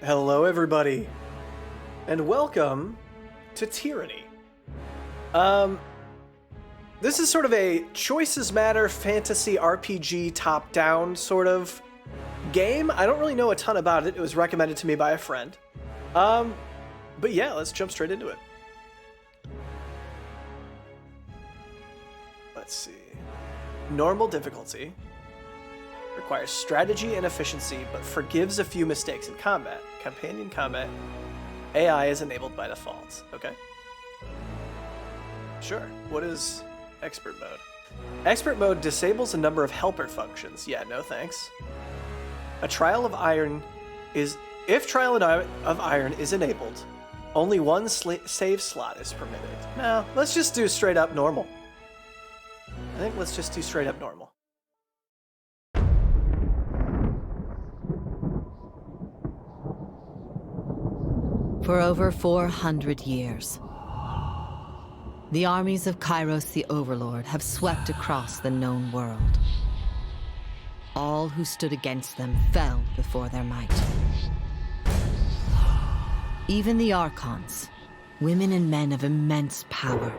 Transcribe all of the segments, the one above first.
Hello, everybody, and welcome to Tyranny. This is sort of a choices matter fantasy RPG top-down sort of game. I don't really know a ton about it. It was recommended to me by a friend. But yeah, let's jump straight into it. Let's see. Normal difficulty. Requires strategy and efficiency, but forgives a few mistakes in combat. Companion combat. AI is enabled by default. Okay. Sure. What is expert mode? Expert mode disables a number of helper functions. Yeah, no thanks. A trial of iron is... If trial of iron is enabled, only one save slot is permitted. No, let's just do straight up normal. I think let's just do straight up normal. For over 400 years, the armies of Kyros the Overlord have swept across the known world. All who stood against them fell before their might. Even the Archons, women and men of immense power,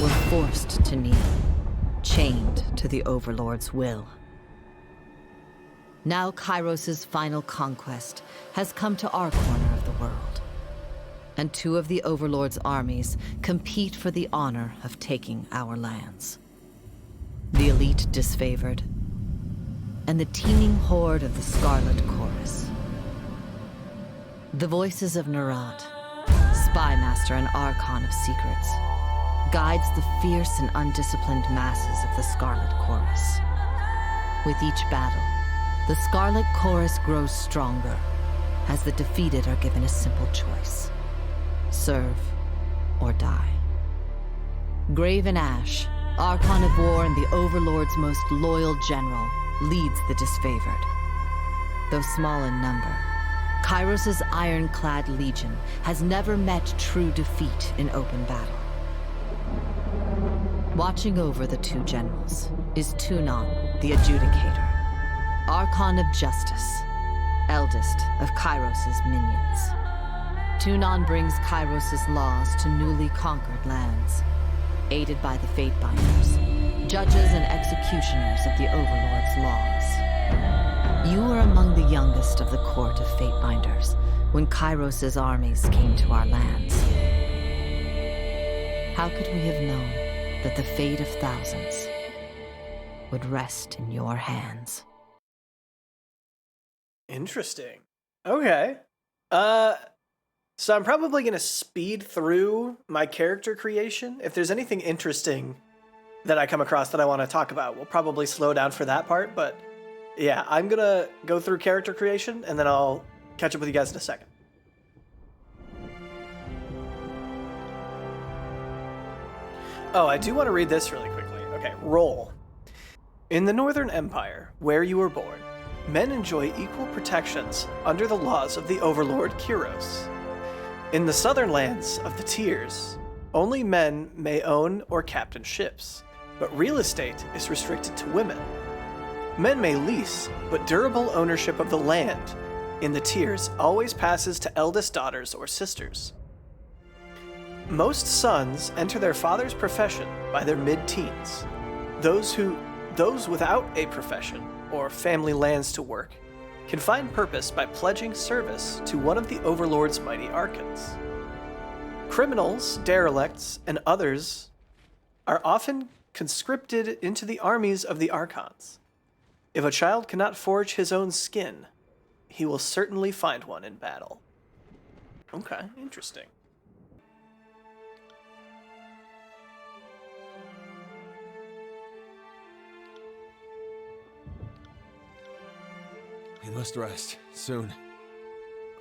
were forced to kneel, chained to the Overlord's will. Now Kyros' final conquest has come to our corner of the world, and two of the Overlord's armies compete for the honor of taking our lands. The elite disfavored, and the teeming horde of the Scarlet Chorus. The voices of Nerat, spymaster and Archon of secrets, guides the fierce and undisciplined masses of the Scarlet Chorus. With each battle, the Scarlet Chorus grows stronger, as the defeated are given a simple choice: serve or die. Graven Ash, Archon of War and the Overlord's most loyal general, leads the disfavored. Though small in number, Kyros' ironclad legion has never met true defeat in open battle. Watching over the two generals is Tyranny, the Adjudicator, Archon of Justice, eldest of Kyros' minions. Tyranny brings Kyros' laws to newly conquered lands, aided by the Fatebinders, judges and executioners of the Overlord's laws. You were among the youngest of the court of Fatebinders when Kyros' armies came to our lands. How could we have known that the fate of thousands would rest in your hands? Interesting. Okay. So I'm probably going to speed through my character creation. If there's anything interesting that I come across that I want to talk about, we'll probably slow down for that part. But yeah, I'm going to go through character creation, and then I'll catch up with you guys in a second. Oh, I do want to read this really quickly. Okay, role. In the Northern Empire, where you were born, men enjoy equal protections under the laws of the Overlord Kyros. In the southern lands of the Tiers, only men may own or captain ships, but real estate is restricted to women. Men may lease, but durable ownership of the land in the Tiers always passes to eldest daughters or sisters. Most sons enter their father's profession by their mid-teens. Those without a profession or family lands to work can find purpose by pledging service to one of the Overlord's mighty Archons. Criminals, derelicts, and others are often conscripted into the armies of the Archons. If a child cannot forge his own skin, he will certainly find one in battle. Okay, interesting. We must rest, soon.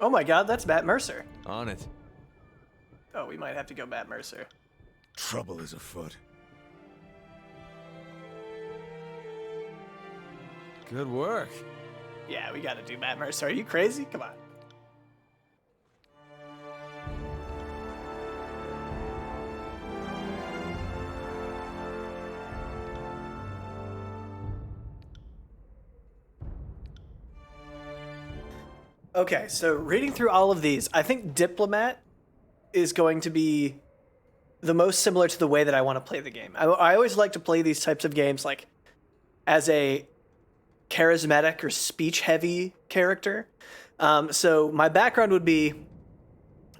Oh my god, that's Matt Mercer. On it. Oh, we might have to go Matt Mercer. Trouble is afoot. Good work. Yeah, we gotta do Matt Mercer. Are you crazy? Come on. Okay, so reading through all of these, I think Diplomat is going to be the most similar to the way that I want to play the game. I always like to play these types of games like as a charismatic or speech-heavy character. So my background would be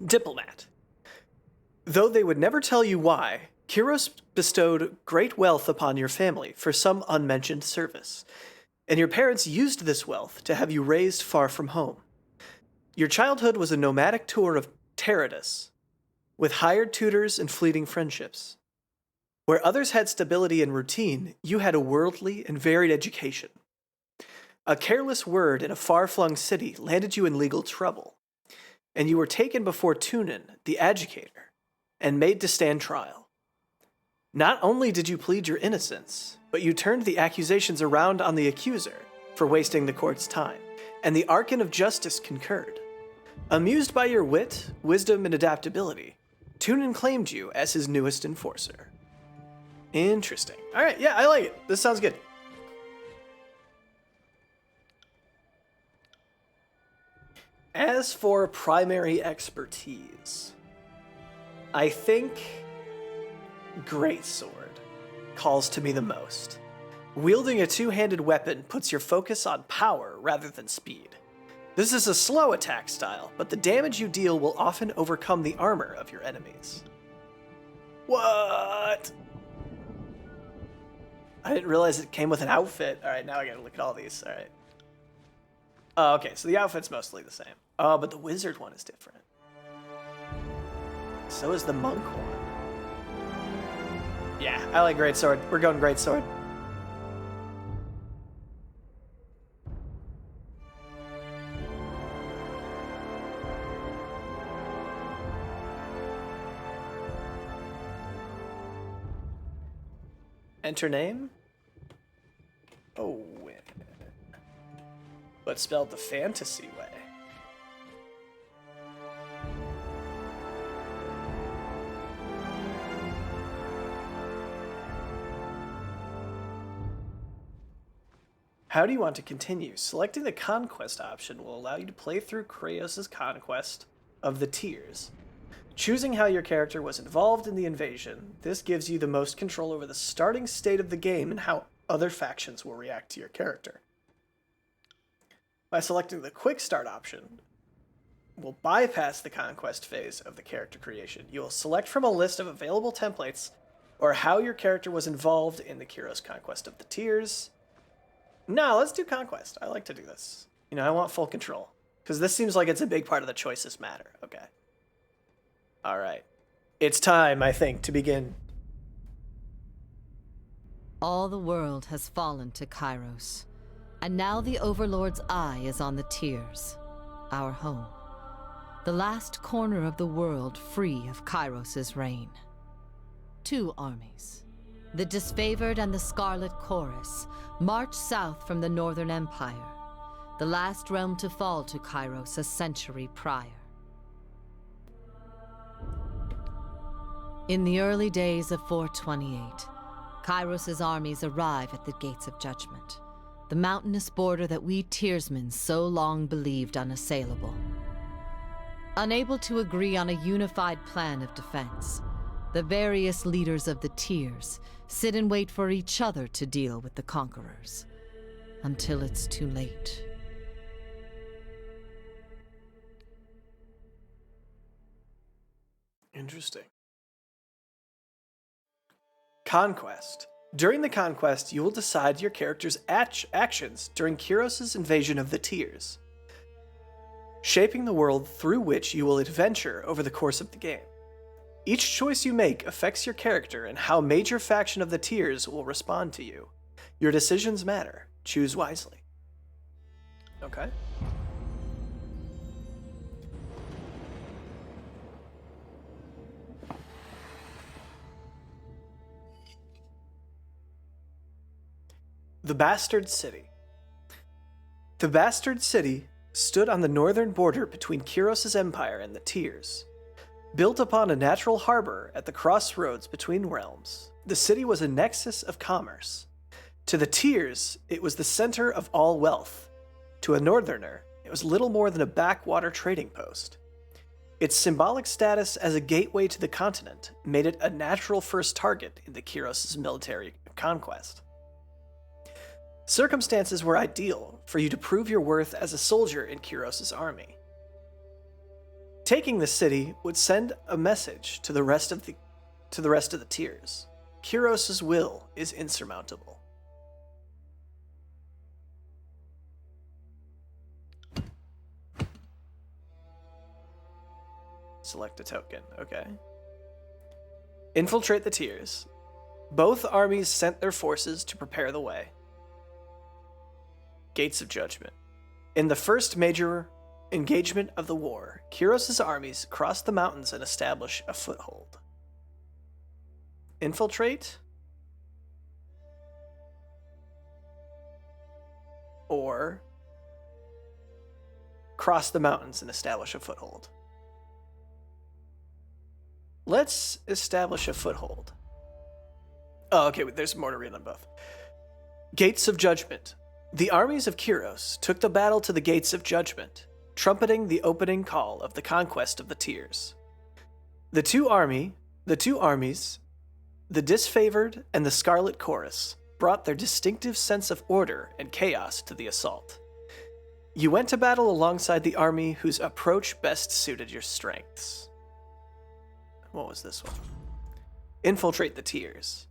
Diplomat. Though they would never tell you why, Kyros bestowed great wealth upon your family for some unmentioned service, and your parents used this wealth to have you raised far from home. Your childhood was a nomadic tour of Tyranny, with hired tutors and fleeting friendships. Where others had stability and routine, you had a worldly and varied education. A careless word in a far-flung city landed you in legal trouble, and you were taken before Tunin, the adjudicator, and made to stand trial. Not only did you plead your innocence, but you turned the accusations around on the accuser for wasting the court's time, and the Archon of Justice concurred. Amused by your wit, wisdom, and adaptability, Tunin claimed you as his newest enforcer. Interesting. All right, yeah, I like it. This sounds good. As for primary expertise, I think Greatsword calls to me the most. Wielding a two-handed weapon puts your focus on power rather than speed. This is a slow attack style, but the damage you deal will often overcome the armor of your enemies. What? I didn't realize it came with an outfit. All right, now I gotta look at all these. All right. Oh, okay, so the outfit's mostly the same. Oh, but the wizard one is different. So is the monk one. Yeah, I like Greatsword. We're going Greatsword. Enter name? Owen. But spelled the fantasy way. How do you want to continue? Selecting the Conquest option will allow you to play through Kyros' conquest of the Tiers. Choosing how your character was involved in the invasion, this gives you the most control over the starting state of the game and how other factions will react to your character. By selecting the Quick Start option, will bypass the conquest phase of the character creation. You will select from a list of available templates or how your character was involved in the Kyros conquest of the Tiers. No, let's do Conquest. I like to do this. You know, I want full control. Because this seems like it's a big part of the choices matter. Okay. All right. It's time, I think, to begin. All the world has fallen to Kyros, and now the Overlord's eye is on the Tiers, our home. The last corner of the world free of Kyros' reign. Two armies, the Disfavored and the Scarlet Chorus, march south from the Northern Empire, the last realm to fall to Kyros a century prior. In the early days of 428, Kyros' armies arrive at the Gates of Judgment, the mountainous border that we Tiersmen so long believed unassailable. Unable to agree on a unified plan of defense, the various leaders of the Tiers sit and wait for each other to deal with the conquerors, until it's too late. Interesting. Conquest. During the Conquest, you will decide your character's actions during Kyros' invasion of the Tiers, shaping the world through which you will adventure over the course of the game. Each choice you make affects your character and how major faction of the Tiers will respond to you. Your decisions matter. Choose wisely. Okay. The Bastard City. The Bastard City stood on the northern border between Kyros' empire and the Tiers. Built upon a natural harbor at the crossroads between realms, the city was a nexus of commerce. To the Tiers, it was the center of all wealth. To a northerner, it was little more than a backwater trading post. Its symbolic status as a gateway to the continent made it a natural first target in the Kyros' military conquest. Circumstances were ideal for you to prove your worth as a soldier in Kyros' army. Taking the city would send a message to the rest of the tiers. Kyros' will is insurmountable. Select a token, okay. Infiltrate the tiers. Both armies sent their forces to prepare the way. Gates of Judgment. In the first major engagement of the war, Kyros' armies crossed the mountains and established a foothold. Infiltrate? Or cross the mountains and establish a foothold? Let's establish a foothold. Oh, okay, there's more to read on both. Gates of Judgment. The armies of Kyros took the battle to the Gates of Judgment, trumpeting the opening call of the conquest of the tiers. The two armies, the Disfavored and the Scarlet Chorus, brought their distinctive sense of order and chaos to the assault. You went to battle alongside the army whose approach best suited your strengths. What was this one? Infiltrate the tiers.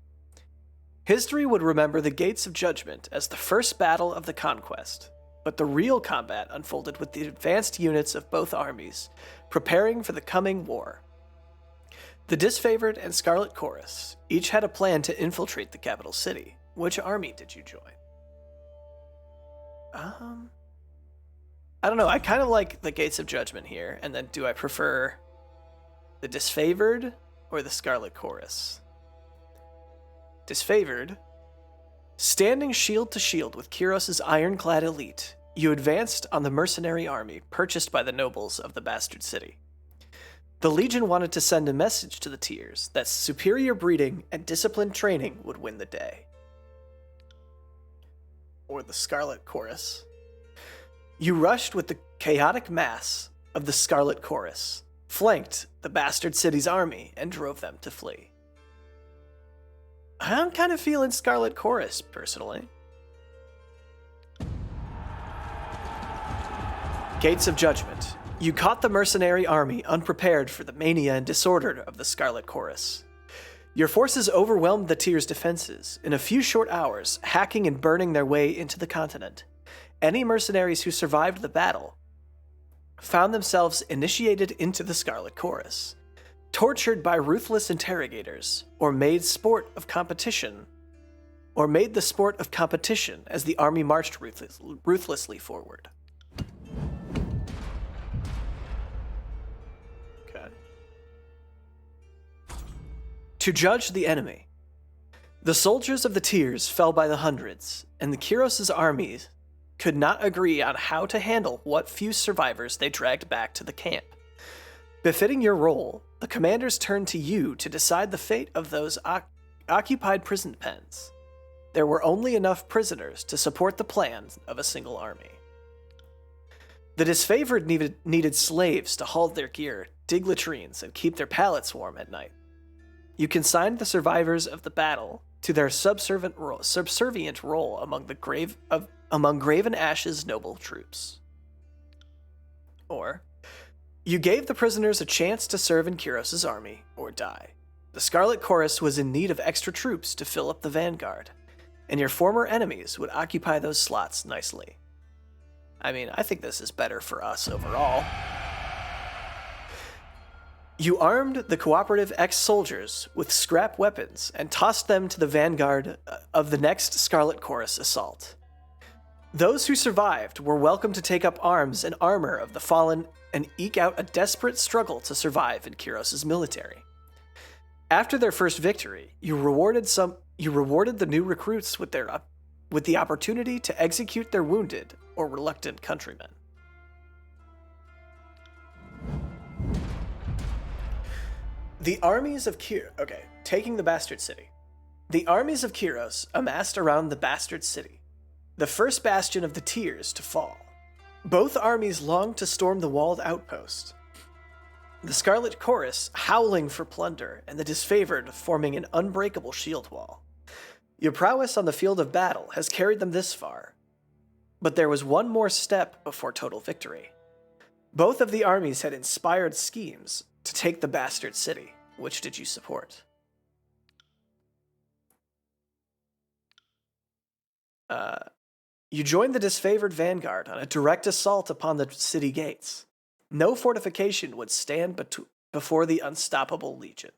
History would remember the Gates of Judgment as the first battle of the conquest, but the real combat unfolded with the advanced units of both armies, preparing for the coming war. The Disfavored and Scarlet Chorus each had a plan to infiltrate the capital city. Which army did you join? I don't know. I kind of like the Gates of Judgment here, and then do I prefer the Disfavored or the Scarlet Chorus? Disfavored. Standing shield to shield with Kyros' ironclad elite, you advanced on the mercenary army purchased by the nobles of the bastard city. The Legion wanted to send a message to the tiers that superior breeding and disciplined training would win the day. Or the Scarlet Chorus. You rushed with the chaotic mass of the Scarlet Chorus, flanked the bastard city's army, and drove them to flee. I'm kind of feeling Scarlet Chorus, personally. Gates of Judgment. You caught the mercenary army unprepared for the mania and disorder of the Scarlet Chorus. Your forces overwhelmed the tiers' defenses in a few short hours, hacking and burning their way into the continent. Any mercenaries who survived the battle found themselves initiated into the Scarlet Chorus, tortured by ruthless interrogators, or made the sport of competition as the army marched ruthlessly forward. Okay. To judge the enemy. The soldiers of the tiers fell by the hundreds, and the Kyros' armies could not agree on how to handle what few survivors they dragged back to the camp. Befitting your role, the commanders turned to you to decide the fate of those occupied prison pens. There were only enough prisoners to support the plans of a single army. The Disfavored needed slaves to haul their gear, dig latrines, and keep their pallets warm at night. You consigned the survivors of the battle to their subservient role among Graven Ash's noble troops. Or, you gave the prisoners a chance to serve in Kyros' army, or die. The Scarlet Chorus was in need of extra troops to fill up the vanguard, and your former enemies would occupy those slots nicely. I mean, I think this is better for us overall. You armed the cooperative ex-soldiers with scrap weapons and tossed them to the vanguard of the next Scarlet Chorus assault. Those who survived were welcome to take up arms and armor of the fallen and eke out a desperate struggle to survive in Kyros' military. After their first victory, you rewarded the new recruits with the opportunity to execute their wounded or reluctant countrymen. The armies of Kyros... Okay, taking the Bastard City. The armies of Kyros amassed around the Bastard City, the first bastion of the tiers to fall. Both armies longed to storm the walled outpost, the Scarlet Chorus howling for plunder, and the Disfavored forming an unbreakable shield wall. Your prowess on the field of battle has carried them this far, but there was one more step before total victory. Both of the armies had inspired schemes to take the bastard city. Which did you support? You joined the Disfavored vanguard on a direct assault upon the city gates. No fortification would stand before the unstoppable legion.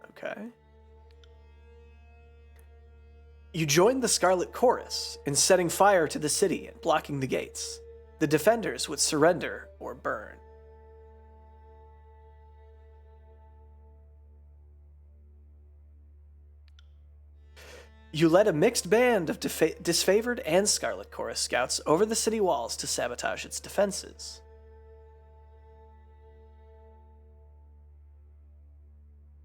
Okay. You joined the Scarlet Chorus in setting fire to the city and blocking the gates. The defenders would surrender or burn. You led a mixed band of Disfavored and Scarlet Chorus scouts over the city walls to sabotage its defenses.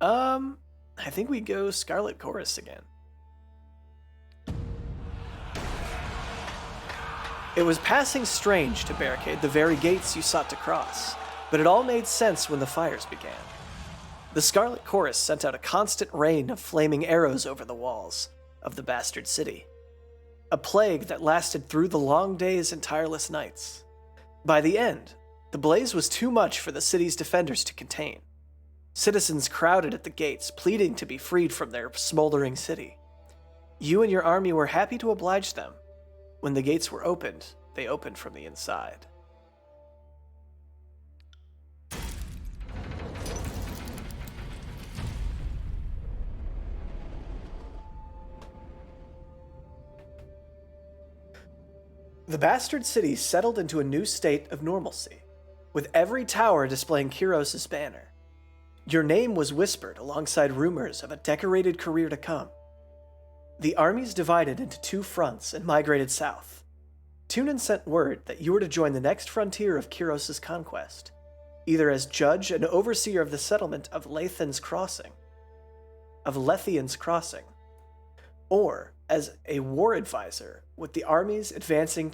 I think we go Scarlet Chorus again. It was passing strange to barricade the very gates you sought to cross, but it all made sense when the fires began. The Scarlet Chorus sent out a constant rain of flaming arrows over the walls of the bastard city, a plague that lasted through the long days and tireless nights. By the end, the blaze was too much for the city's defenders to contain. Citizens crowded at the gates, pleading to be freed from their smoldering city. You and your army were happy to oblige them. When the gates were opened, they opened from the inside. The bastard city settled into a new state of normalcy, with every tower displaying Kyros' banner. Your name was whispered alongside rumors of a decorated career to come. The armies divided into two fronts and migrated south. Tunin sent word that you were to join the next frontier of Kyros' conquest, either as judge and overseer of the settlement of Lethian's Crossing, or as a war advisor with the armies advancing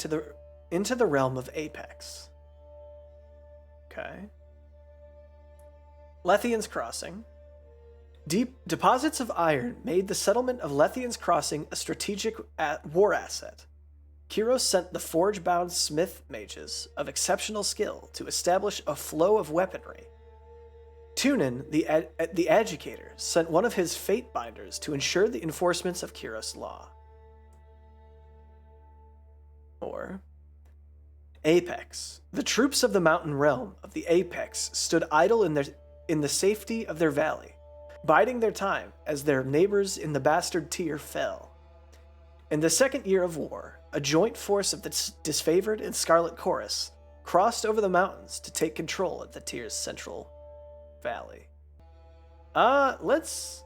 into the realm of Apex. Okay. Lethian's Crossing. Deep deposits of iron made the settlement of Lethian's Crossing a strategic war asset. Kyros sent the forge-bound smith mages of exceptional skill to establish a flow of weaponry. Tunin, the Educator, sent one of his fate binders to ensure the enforcements of Kyros law. Or Apex. The troops of the mountain realm of the Apex stood idle in the safety of their valley, biding their time as their neighbors in the bastard tier fell. In the second year of war, a joint force of the Disfavored and Scarlet Chorus crossed over the mountains to take control of the tier's central valley. Let's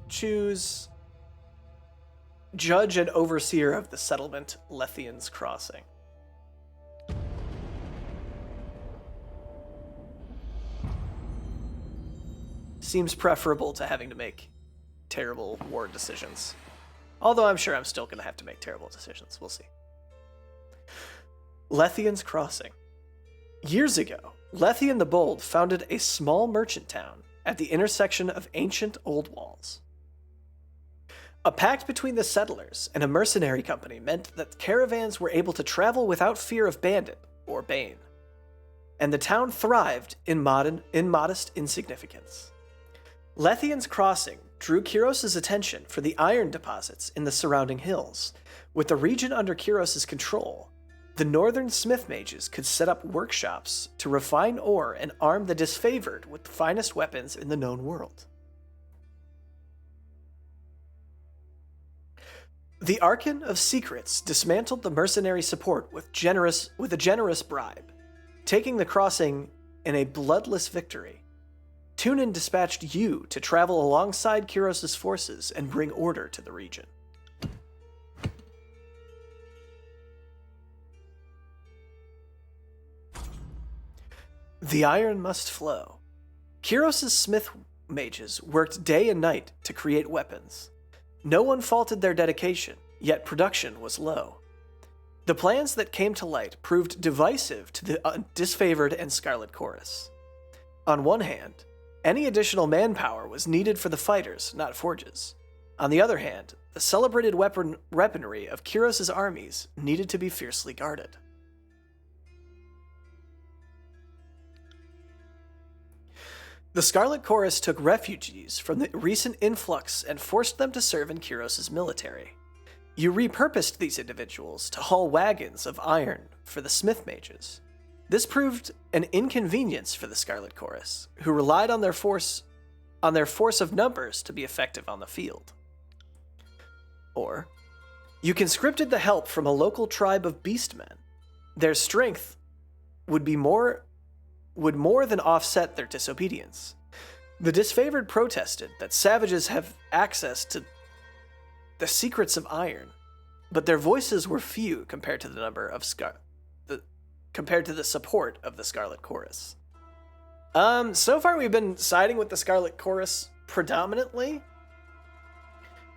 choose Judge and Overseer of the settlement, Lethian's Crossing. Seems preferable to having to make terrible war decisions. Although I'm sure I'm still going to have to make terrible decisions. We'll see. Lethian's Crossing. Years ago, Lethian the Bold founded a small merchant town at the intersection of ancient old walls. A pact between the settlers and a mercenary company meant that caravans were able to travel without fear of bandit or bane, and the town thrived in modest insignificance. Lethian's Crossing drew Kyros' attention for the iron deposits in the surrounding hills. With the region under Kyros' control, the northern smith mages could set up workshops to refine ore and arm the Disfavored with the finest weapons in the known world. The Archon of Secrets dismantled the mercenary support with a generous bribe, taking the crossing in a bloodless victory. Tunin dispatched you to travel alongside Kyros' forces and bring order to the region. The iron must flow. Kyros' smith mages worked day and night to create weapons. No one faulted their dedication, yet production was low. The plans that came to light proved divisive to the disfavored and Scarlet Chorus. On one hand, any additional manpower was needed for the fighters, not forges. On the other hand, the celebrated weaponry of Kyros' armies needed to be fiercely guarded. The Scarlet Chorus took refugees from the recent influx and forced them to serve in Kyros' military. You repurposed these individuals to haul wagons of iron for the Smith Mages. This proved an inconvenience for the Scarlet Chorus, who relied on their force of numbers to be effective on the field. Or, you conscripted the help from a local tribe of beastmen. Their strength would more than offset their disobedience. The disfavored protested that savages have access to the secrets of iron, but their voices were few compared to the number of compared to the support of the Scarlet Chorus. So far we've been siding with the Scarlet Chorus predominantly,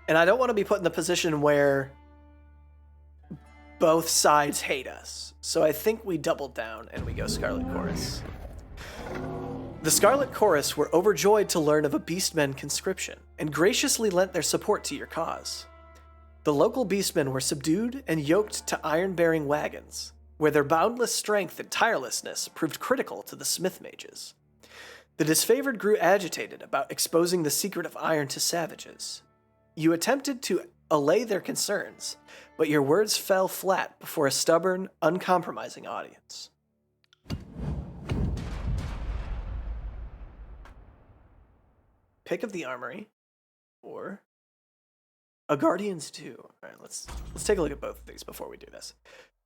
and I don't want to be put in the position where both sides hate us. So I think we double down and we go Scarlet Chorus. The Scarlet Chorus were overjoyed to learn of a Beastmen conscription, and graciously lent their support to your cause. The local Beastmen were subdued and yoked to iron-bearing wagons, where their boundless strength and tirelessness proved critical to the Smith Mages. The disfavored grew agitated about exposing the secret of iron to savages. You attempted to allay their concerns, but your words fell flat before a stubborn, uncompromising audience. Pick of the Armory, or a Guardian's 2. All right, let's take a look at both of these before we do this.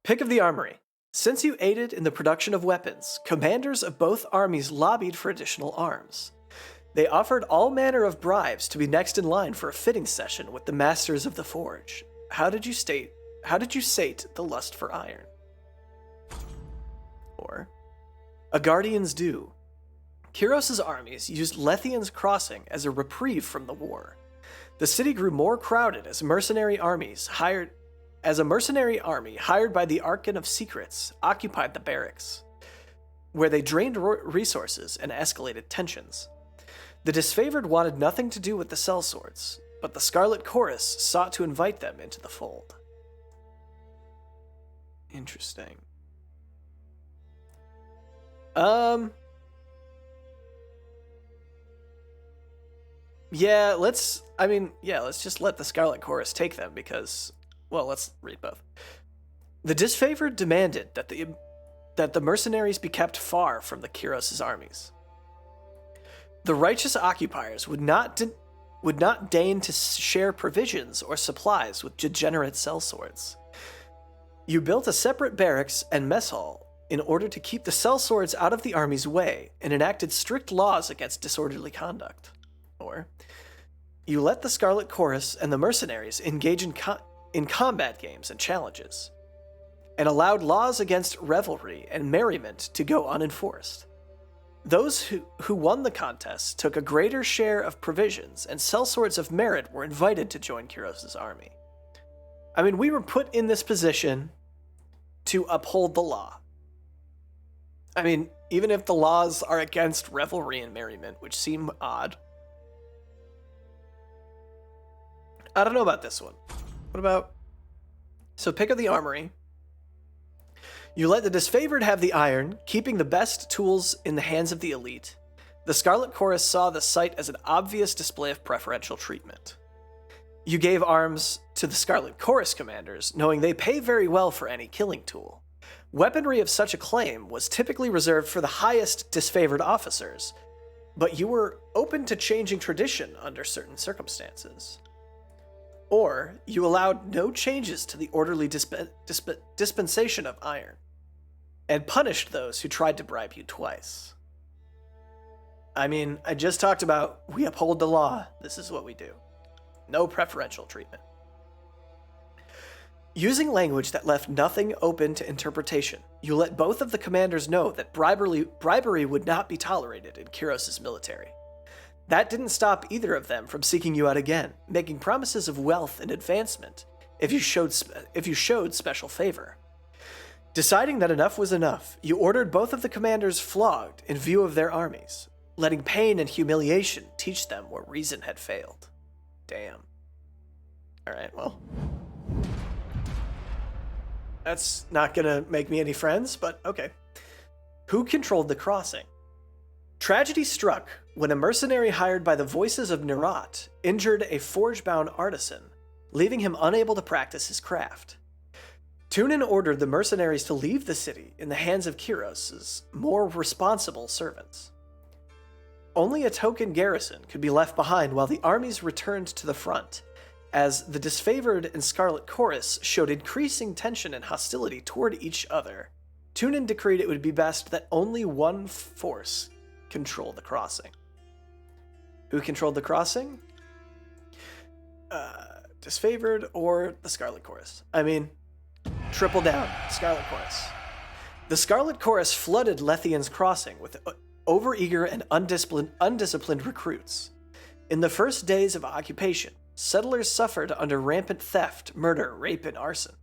Pick of the Armory. Since you aided in the production of weapons, commanders of both armies lobbied for additional arms. They offered all manner of bribes to be next in line for a fitting session with the masters of the forge. How did you sate the lust for iron? Or a Guardian's Due. Kyros' armies used Lethian's Crossing as a reprieve from the war. The city grew more crowded as a mercenary army hired by the Archon of Secrets occupied the barracks, where they drained resources and escalated tensions. The disfavored wanted nothing to do with the sellswords, but the Scarlet Chorus sought to invite them into the fold. Interesting. Yeah, let's just let the Scarlet Chorus take them because, well, let's read both. The disfavored demanded that the mercenaries be kept far from the Kyros' armies. The righteous occupiers would not deign to share provisions or supplies with degenerate sellswords. You built a separate barracks and mess hall in order to keep the sellswords out of the army's way and enacted strict laws against disorderly conduct. Or, you let the Scarlet Chorus and the mercenaries engage in combat games and challenges, and allowed laws against revelry and merriment to go unenforced. Those who won the contest took a greater share of provisions, and sellswords of merit were invited to join Kyros' army. I mean, we were put in this position to uphold the law. I mean, even if the laws are against revelry and merriment, which seem odd. I don't know about this one. What about... So pick of the Armory. You let the disfavored have the iron, keeping the best tools in the hands of the elite. The Scarlet Chorus saw the sight as an obvious display of preferential treatment. You gave arms to the Scarlet Chorus commanders, knowing they pay very well for any killing tool. Weaponry of such acclaim was typically reserved for the highest disfavored officers, but you were open to changing tradition under certain circumstances. Or, you allowed no changes to the orderly dispensation of iron, and punished those who tried to bribe you twice. I mean, I just talked about, we uphold the law, this is what we do. No preferential treatment. Using language that left nothing open to interpretation, you let both of the commanders know that bribery would not be tolerated in Kyros' military. That didn't stop either of them from seeking you out again, making promises of wealth and advancement if you showed special favor. Deciding that enough was enough, you ordered both of the commanders flogged in view of their armies, letting pain and humiliation teach them where reason had failed. Damn. Alright, well. That's not gonna make me any friends, but okay. Who controlled the crossing? Tragedy struck when a mercenary hired by the voices of Nerat injured a forge-bound artisan, leaving him unable to practice his craft. Tunin ordered the mercenaries to leave the city in the hands of Kyros' more responsible servants. Only a token garrison could be left behind while the armies returned to the front, as the disfavored and Scarlet Chorus showed increasing tension and hostility toward each other. Tunin decreed it would be best that only one force control the crossing. Who controlled the crossing? Disfavored or the Scarlet Chorus? I mean, triple down, Scarlet Chorus. The Scarlet Chorus flooded Lethian's crossing with overeager and undisciplined recruits. In the first days of occupation, settlers suffered under rampant theft, murder, rape, and arson.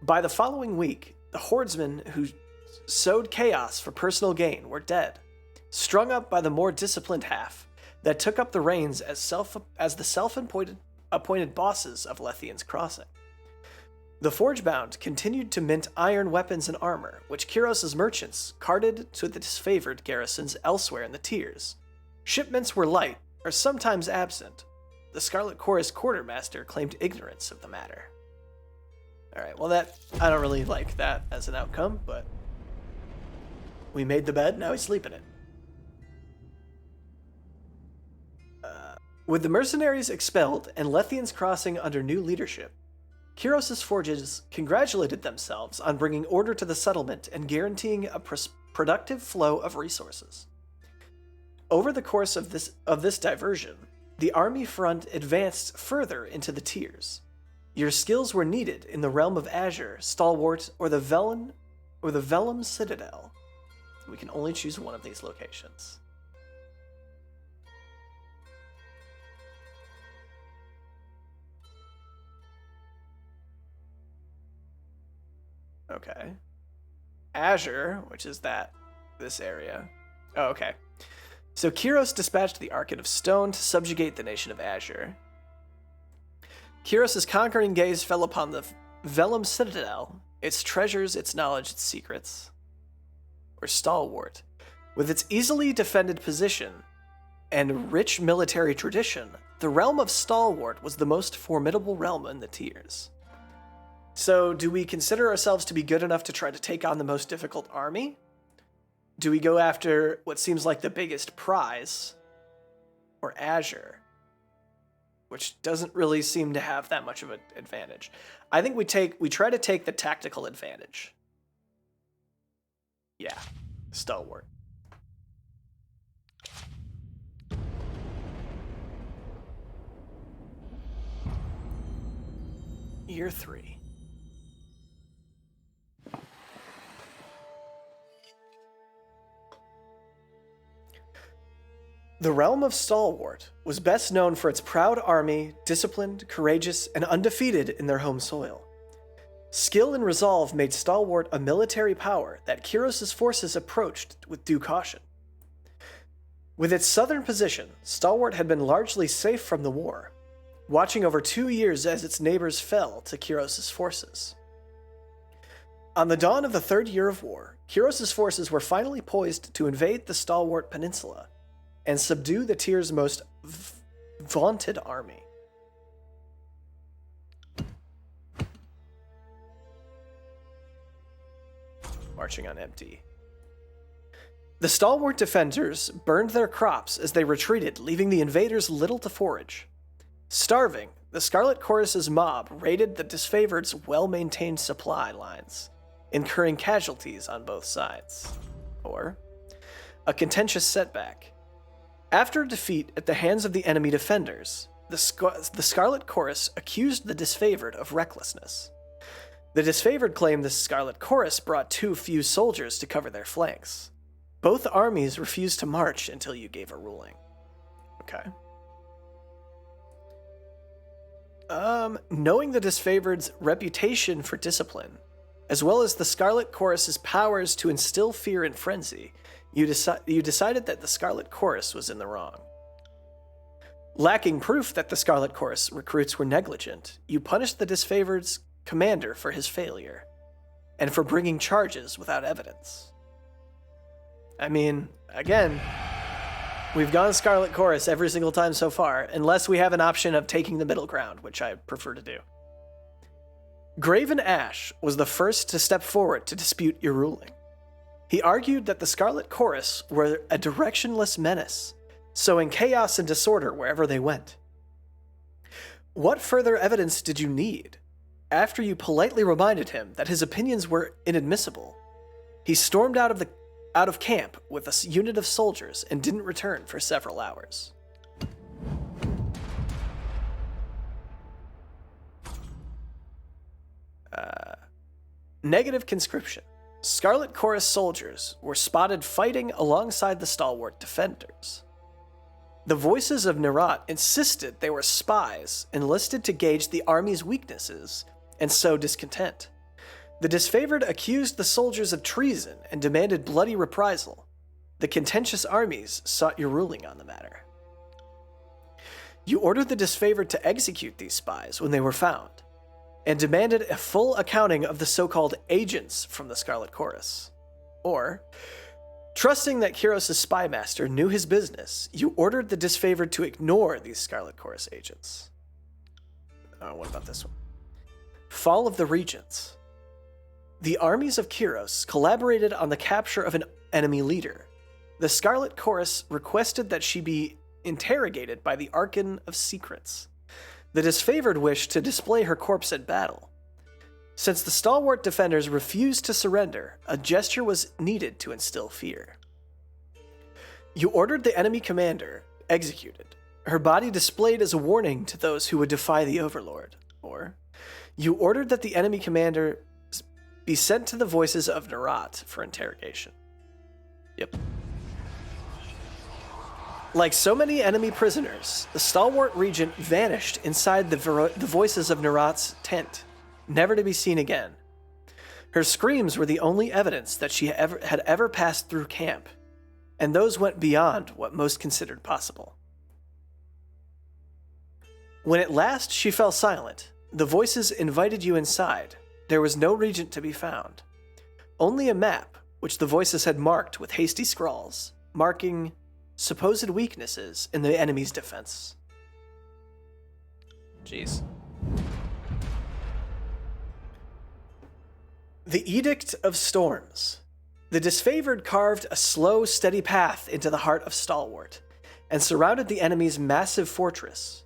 By the following week, the hordemen who sowed chaos for personal gain were dead, strung up by the more disciplined half that took up the reins as the self-appointed bosses of Lethian's crossing. The Forgebound continued to mint iron weapons and armor, which Kyros' merchants carted to the disfavored garrisons elsewhere in the tiers. Shipments were light, or sometimes absent. The Scarlet Chorus quartermaster claimed ignorance of the matter. Alright, well I don't really like that as an outcome, but we made the bed, now we sleep in it. With the mercenaries expelled and Lethian's crossing under new leadership, Kyros' forges congratulated themselves on bringing order to the settlement and guaranteeing a productive flow of resources. Over the course of this diversion, the army front advanced further into the tiers. Your skills were needed in the realm of Azure, Stalwart, or the Vellum Citadel. We can only choose one of these locations. Okay. Azure, which is this area. Oh, okay. So Kyros dispatched the Archon of Stone to subjugate the nation of Azure. Kyros' conquering gaze fell upon the Vellum Citadel, its treasures, its knowledge, its secrets. Or Stalwart. With its easily defended position and rich military tradition, the realm of Stalwart was the most formidable realm in the tiers. So, do we consider ourselves to be good enough to try to take on the most difficult army? Do we go after what seems like the biggest prize? Or Azure? Which doesn't really seem to have that much of an advantage. I think we try to take the tactical advantage. Yeah, Stalwart. Year 3. The realm of Stalwart was best known for its proud army, disciplined, courageous, and undefeated in their home soil. Skill and resolve made Stalwart a military power that Kyros' forces approached with due caution. With its southern position, Stalwart had been largely safe from the war, watching over 2 years as its neighbors fell to Kyros' forces. On the dawn of the third year of war, Kyros' forces were finally poised to invade the Stalwart Peninsula and subdue the tier's most vaunted army. Marching on empty. The Stalwart defenders burned their crops as they retreated, leaving the invaders little to forage. Starving, the Scarlet Chorus' mob raided the disfavored's well-maintained supply lines, incurring casualties on both sides. Or, a contentious setback. After defeat at the hands of the enemy defenders, the Scarlet Chorus accused the disfavored of recklessness. The disfavored claimed the Scarlet Chorus brought too few soldiers to cover their flanks. Both armies refused to march until you gave a ruling. Okay. Knowing the disfavored's reputation for discipline, as well as the Scarlet Chorus's powers to instill fear and frenzy, you decided that the Scarlet Chorus was in the wrong. Lacking proof that the Scarlet Chorus recruits were negligent, you punished the disfavored's commander for his failure, and for bringing charges without evidence. I mean, again, we've gone Scarlet Chorus every single time so far, unless we have an option of taking the middle ground, which I prefer to do. Graven Ash was the first to step forward to dispute your ruling. He argued that the Scarlet Chorus were a directionless menace, sowing chaos and disorder wherever they went. What further evidence did you need? After you politely reminded him that his opinions were inadmissible, he stormed out of camp with a unit of soldiers and didn't return for several hours. Negative conscription. Scarlet Chorus soldiers were spotted fighting alongside the stalwart defenders. The voices of Nerat insisted they were spies enlisted to gauge the army's weaknesses and sow discontent. The disfavored accused the soldiers of treason and demanded bloody reprisal. The contentious armies sought your ruling on the matter. You ordered the disfavored to execute these spies when they were found, and demanded a full accounting of the so-called agents from the Scarlet Chorus. Or, trusting that Kyros' spy master knew his business, you ordered the disfavored to ignore these Scarlet Chorus agents. What about this one? Fall of the Regents. The armies of Kyros collaborated on the capture of an enemy leader. The Scarlet Chorus requested that she be interrogated by the Archon of Secrets. The disfavored wished to display her corpse at battle. Since the stalwart defenders refused to surrender, a gesture was needed to instill fear. You ordered the enemy commander executed, her body displayed as a warning to those who would defy the Overlord. Or, you ordered that the enemy commander be sent to the voices of Nerat for interrogation. Yep. Like so many enemy prisoners, the stalwart regent vanished inside the voices of Nerat's tent, never to be seen again. Her screams were the only evidence that she had ever passed through camp, and those went beyond what most considered possible. When at last she fell silent, the voices invited you inside. There was no regent to be found. Only a map, which the voices had marked with hasty scrawls, marking supposed weaknesses in the enemy's defense. Jeez. The Edict of Storms. The disfavored carved a slow, steady path into the heart of Stalwart, and surrounded the enemy's massive fortress.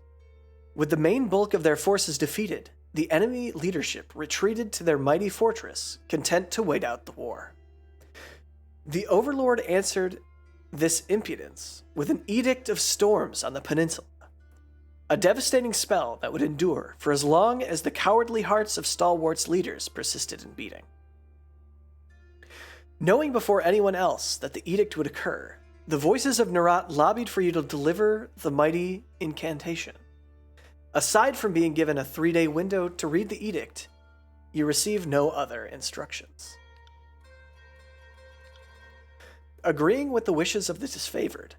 With the main bulk of their forces defeated, the enemy leadership retreated to their mighty fortress, content to wait out the war. The Overlord answered this impudence with an Edict of Storms on the peninsula, a devastating spell that would endure for as long as the cowardly hearts of Stalwart's leaders persisted in beating. Knowing before anyone else that the edict would occur, the voices of Nerat lobbied for you to deliver the mighty incantation. Aside from being given a 3-day window to read the edict, you received no other instructions. Agreeing with the wishes of the disfavored,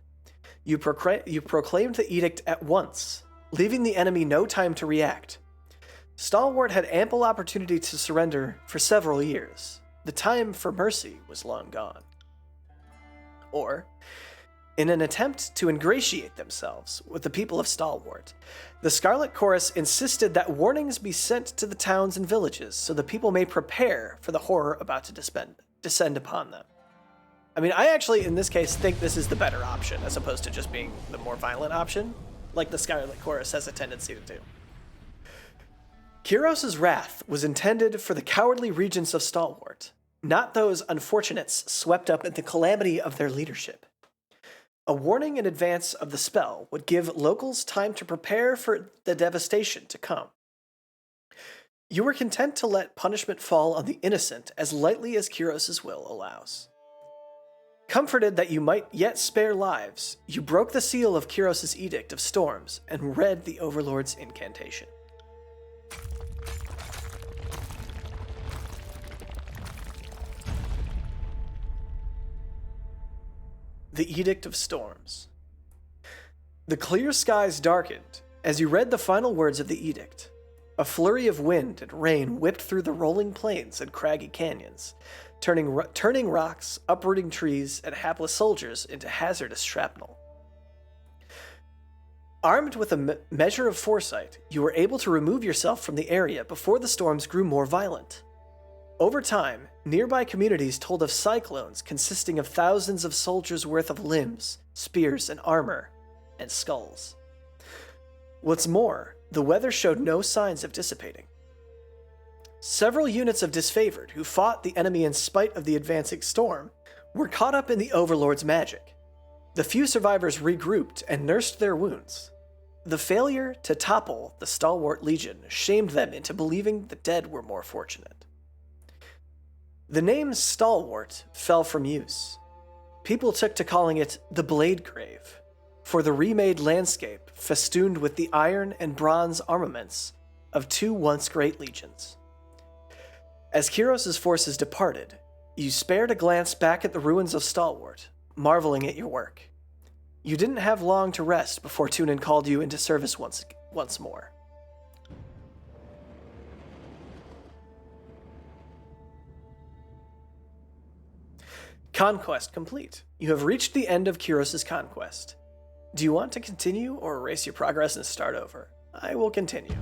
you proclaimed the edict at once, leaving the enemy no time to react. Stalwart had ample opportunity to surrender for several years. The time for mercy was long gone. Or, in an attempt to ingratiate themselves with the people of Stalwart, the Scarlet Chorus insisted that warnings be sent to the towns and villages so the people may prepare for the horror about to descend upon them. I mean, I actually, in this case, think this is the better option, as opposed to just being the more violent option, like the Scarlet Chorus has a tendency to do. Kyros' wrath was intended for the cowardly regents of Stalwart, not those unfortunates swept up in the calamity of their leadership. A warning in advance of the spell would give locals time to prepare for the devastation to come. You were content to let punishment fall on the innocent as lightly as Kyros' will allows. Comforted that you might yet spare lives, you broke the seal of Kyros' Edict of Storms and read the Overlord's incantation. The Edict of Storms. The clear skies darkened as you read the final words of the edict. A flurry of wind and rain whipped through the rolling plains and craggy canyons, turning rocks, uprooting trees, and hapless soldiers into hazardous shrapnel. Armed with a measure of foresight, you were able to remove yourself from the area before the storms grew more violent. Over time, nearby communities told of cyclones consisting of thousands of soldiers' worth of limbs, spears, and armor, and skulls. What's more, the weather showed no signs of dissipating. Several units of disfavored who fought the enemy in spite of the advancing storm were caught up in the Overlord's magic. The few survivors regrouped and nursed their wounds. The failure to topple the stalwart legion shamed them into believing the dead were more fortunate. The name Stalwart fell from use. People took to calling it the Blade Grave, for the remade landscape festooned with the iron and bronze armaments of two once great legions. As Kyros' forces departed, you spared a glance back at the ruins of Stalwart, marveling at your work. You didn't have long to rest before Tunin called you into service once more. Conquest complete. You have reached the end of Kyros' conquest. Do you want to continue or erase your progress and start over? I will continue.